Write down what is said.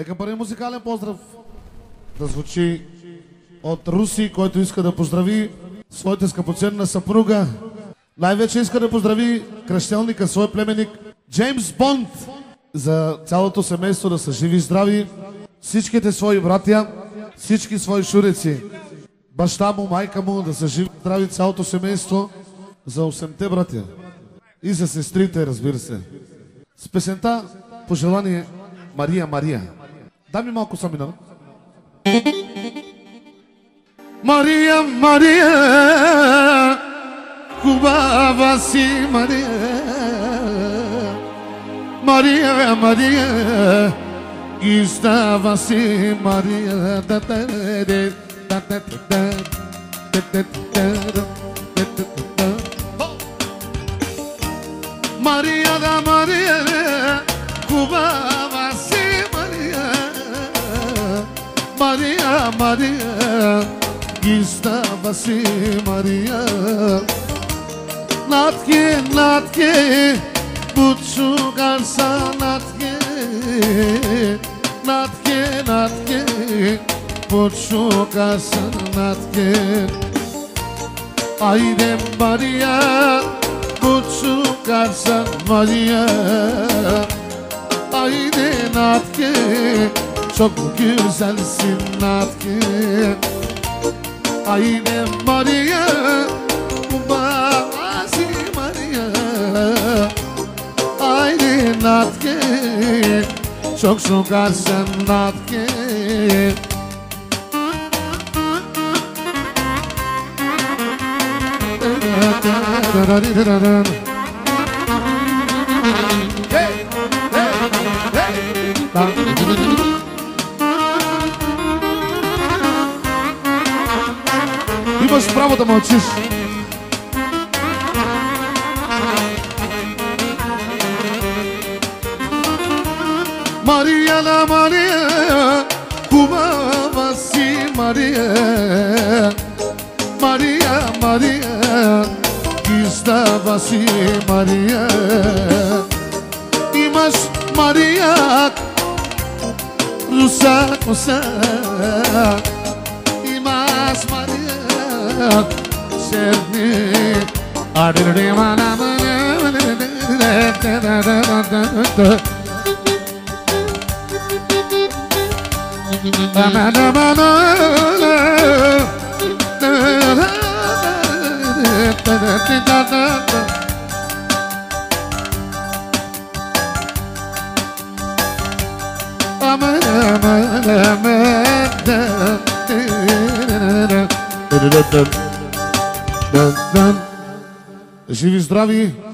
Нека първи музикален поздрав да звучи от Руси, който иска да поздрави своята скъпоценна съпруга. Най-вече иска да поздрави кръщелника, свой племенник Джеймс Бонд, за цялото семейство да са живи и здрави, всичките свои братя, всички свои шуреци, баща му, майка му да са живи и здрави, цялото семейство, за 8-те братя и за сестрите, разбира се. С песента пожелание Мария, Мария. Дай ми малко самина. Мария, Мария, хубава си Мария. Мария, Мария, и става си Мария. Мария, да Мария, хубава си Мария. Мария, Мария, и става си Мария. Натке, натке, бучугар са натке. Натке, натке, бучугар са натке. Айде Мария, butçukar sen Maria. Haydi Natke, çok güzelsin Natke. Haydi Maria, babası Maria. Haydi Natke, çok şukar sen Natke. Имаш право да мълчиш. Мария, на Мария, хубава си Мария. Мария, Мария, и става си Мария. Имаш Мария, руса коса. Имаш Мария, черни. Живи, здрави!